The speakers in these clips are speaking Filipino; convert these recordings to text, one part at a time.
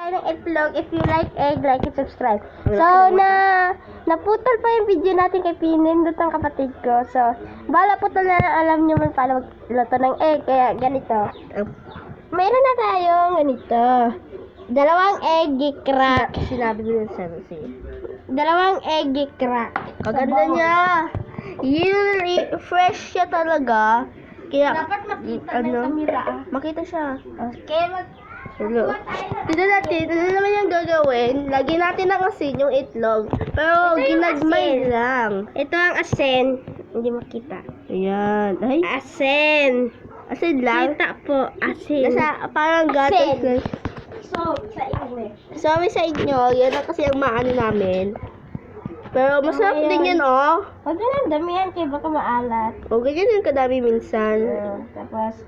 Tayo ng itlog. If you like egg, like and subscribe. So, naputol pa yung video natin kay Pinindot ang kapatid ko. So, bala putol na lang, alam nyo man paano magluto ng egg. Kaya, ganito. Mayroon na tayong ganito. Dalawang egg crack. Sinabi mo yung sensi. Dalawang egg crack. Kaganda niya. Fresh siya talaga. Kaya, Dapat makita ng kamera. makita siya. Okay, Hello. Tignan natin, ano naman yung gagawin? Lagyan natin ng asin yung itlog. Pero Ito yung ginagmay asin. lang. Ito ang asin. Hindi makita. Ayan. Ay, Asin. asin lang. Kita po, asin. Nasa parang gatas Asin. lang. So, sa English. Sabi sa inyo, yan ang kasi ang maano namin. Pero masarap Ayan. din yan, oh. Huwag na lang damihan kayo, baka maalat. O, ganyan yung kadami minsan. Tapos,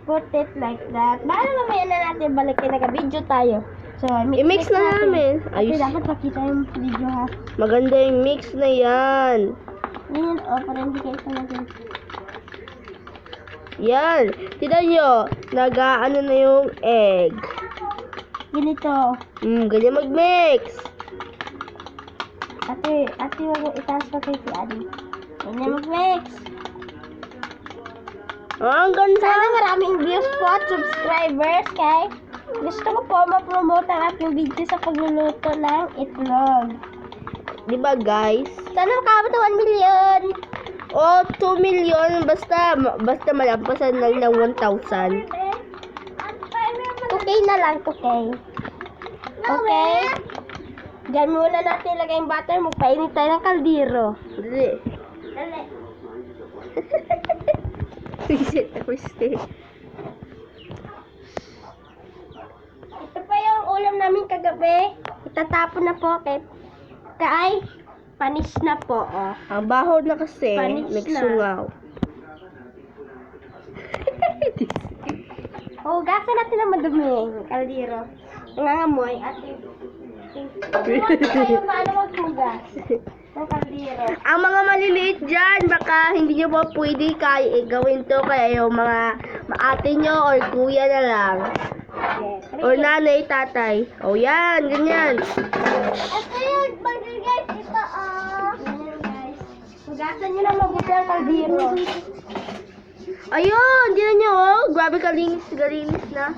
put it like that. Baka mamaya na natin balikin, naka-video tayo. So, I-mix na namin. Ayos. Ayos. Dapat makita yung video ha. Maganda yung mix na yan. Ganyan, para hindi kayo talaga. Yan. Tignan nyo. Nag-ano na yung egg. Ganito. Ganyan mag-mix. Ate, wag mo itaas pa kay si Adi. Ganyan mag-mix. Ang ganda. Sana maraming views po at subscribers kay gusto ko po ma-promote ang aking video sa pagluluto ng itlog. Diba guys? Sana makabot ng 1 million. O, 2 million. Basta malampasan lang ng 1,000. 2K na lang, 2K. Okay? Diyan muna natin ilagay yung butter. Magpainit tayo ng kaldero. Dali. Dali. Reset ako stay. Ito pa yung ulam namin kagabi. Itatapon na po kay panis na po. Oh. Ang baho na kasi. Panis na. Nagsungaw. Hugasan natin ang madumi yung kaldero. Nangangamoy at yung paano maghugas ng kaldero. Ang mga maliliit dyan, baka hindi nyo pa pwede gawin to. Kaya yung mga maate nyo or kuya na lang. Yes. Or nanay, tatay. O yan, ganyan. Ito yung guys, ito guys. Hugasan nyo na mabuti ang kaldero. Ayun, tignan nyo, oh. Grabe kalinis na.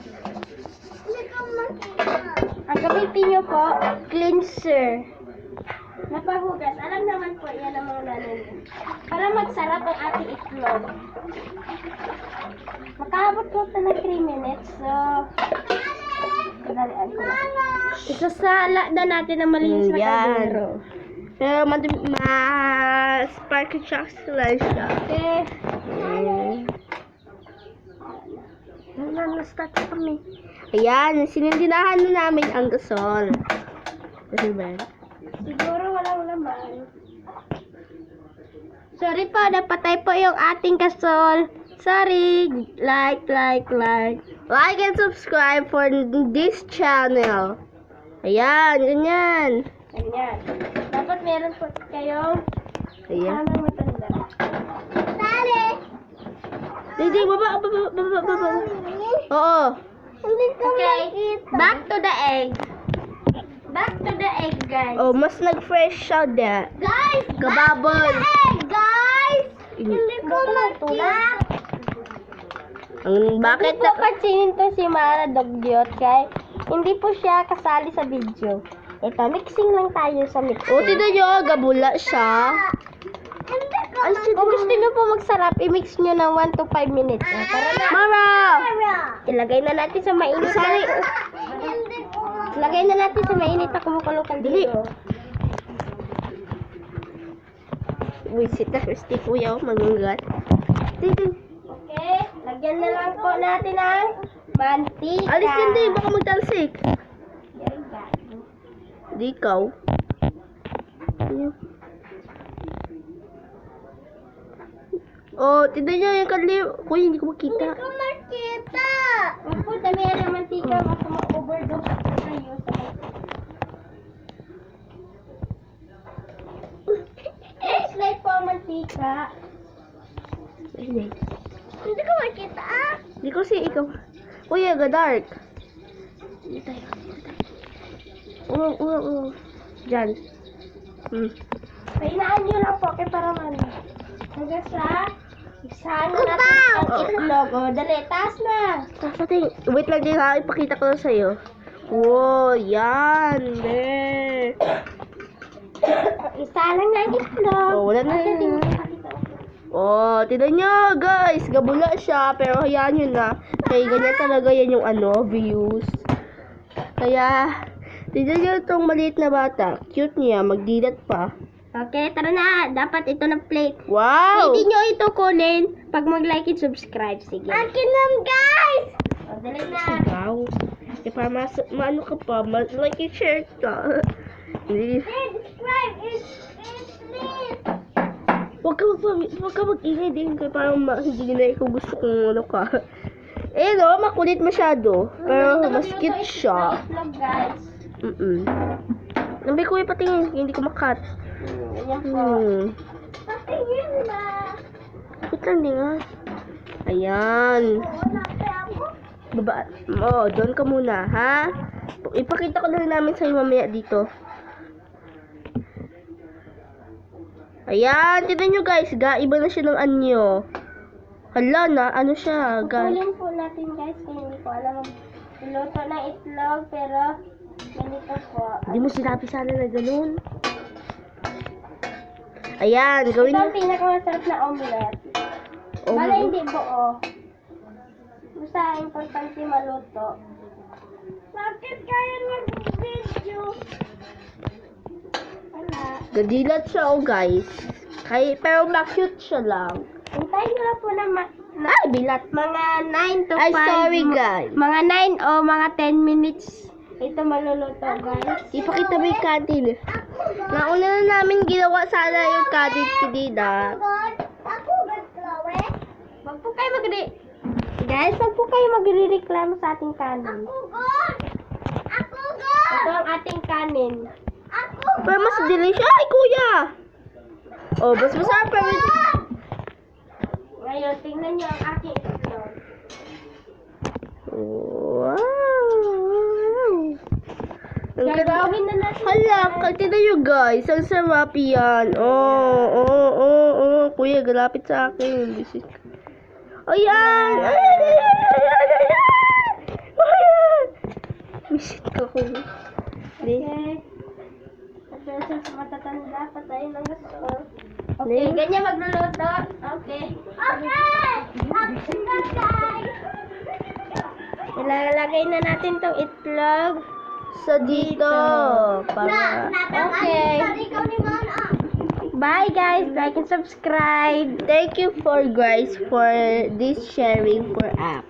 Ang gamitin nyo po, cleanser. Napahugas. Alam naman po yan ang mga nanay nyo. Para magsarap ang ating itlog. Makaabot po ito ng 3 minutes. So, kadalian ko na. Isasala na natin ang malinis na Yan. kaldero. Pero sparkle shocks lang siya. Okay. Na-start kami. Ayan, sinindinahan na namin ang gasol. Kasi ba? Siguro walang laman. Sorry po, napatay po yung ating kasol. Sorry. Like. Like and subscribe for this channel. Ayan, ganyan. Ganyan. Dapat meron po kayong Ayan. tamang matanda. Dali! Hindi, baba. Oo. Hindi ko makita. Back to the egg. Back to the egg, guys. Oh, mas nag-fresh siya da. Guys! Kababol. Back to the egg, guys! Hindi ko makita. Bakit Hindi po pansinin to si Mara Dogyot kay hindi po siya kasali sa video. Ito, mixing lang tayo sa mixing. O, tignan nyo, gabula siya. Ay, kung gusto nyo po magsarap, i-mix nyo ng 1 to 5 minutes. Tara na. Mara! Ilagay na natin sa mainit. Sorry. Ilagay na natin sa mainit na kumukulong kaldero. Wisit na Christy kuya, mangunggat. Okay, lagyan na lang po natin ang mantika. Alis yan din, baka magtalsik. Yan, guys. Di ikaw. Oh, tignan nyo yung kadli. Kuya, hindi ko makita. Hindi ko makita. Opo, damihan ng mantika. Baka ma-overdose ako kayo. Slide po ang mantika. Hindi. Hindi ko makita. Di ko si ikaw. Kuya, ga dark. Dito tayo. Diyan. Painaan nyo lang po kay para man. Hanggang sa isahan na natin ang itlog. O, dali, taas na. Wait lang din ha, ipakita ko lang sa'yo. Wow, yan. Isa lang na ang itlog. Oh, wala na yun. Oh, tignan nyo guys, gabula siya, pero hayaan nyo na. Kaya ganyan talaga yan yung views. Kaya, tignan nyo itong maliit na bata. Cute niya, magdilat pa. Okay, tara na. Dapat ito na plate. Wow! Pwede nyo ito kunin pag mag-like and subscribe. Sige. Akin lang, guys! O, dali na. Wow. Eh, para maano ka pa, like and share ka. Hindi. Subscribe and please. Huwag ka mag-ingay din kaya parang hindi na ikaw gusto kung ano ka. Eh no, makulit masyado. Pero mas cute siya. Itlog, guys. Nabi ko patingin, hindi ko makat. Ayan po. Patingin na. Wait lang din ha. Ayan. Wala pa ako. Baba. Oh, doon ka muna, ha? Ipakita ko lang namin sa'yo mamaya dito. Ayan, tignan nyo guys, iba na siya ng anyo. Hala na, ano siya, guys. Pupulin po natin, guys, kaya hindi ko alam luto ng itlog, pero ganito po. Hindi mo sinabi sana na ganun. Ayan, gawin Ito mo. ang pinakamasarap na omelette. Oh, Bala hindi buo. Basta importante maluto. Bakit kaya nag-video? Wala. Gadilat siya, oh guys. Pero cute siya lang. Hintayin ko lang po na Ay, bilat. mga 9 to 5. Ay, sorry guys. Mga 9 o mga 10 minutes. Ito maluluto, guys. Ipakita mo yung canteen. Nauna na namin ginawa sana yung canteen kidida. Ako, Chloe. Wag po kayo Guys, wag po kayo magre-reklamo sa ating kanin. Ito ang ating kanin. Pero mas delicious. Ay, kuya! Oh, mas masarap pero... Ngayon, tingnan niyo ang aking itlog. Wow! Ang ganda. Gagawin na natin. Hala, tignan nyo guys. Ang sarap yan. Oh. Kuya, galapit sa akin. Bisit. Ayan! Ayan! Bisit ka ko. Okay. Kasi sa matatanda, patayin ng gusto. Okay, ganyan magluluto. Okay. Action na, guys! Ilalagay na natin tong itlog. Sa dito. Para... Okay. Bye, guys. Like and subscribe. Thank you for guys for this sharing for app.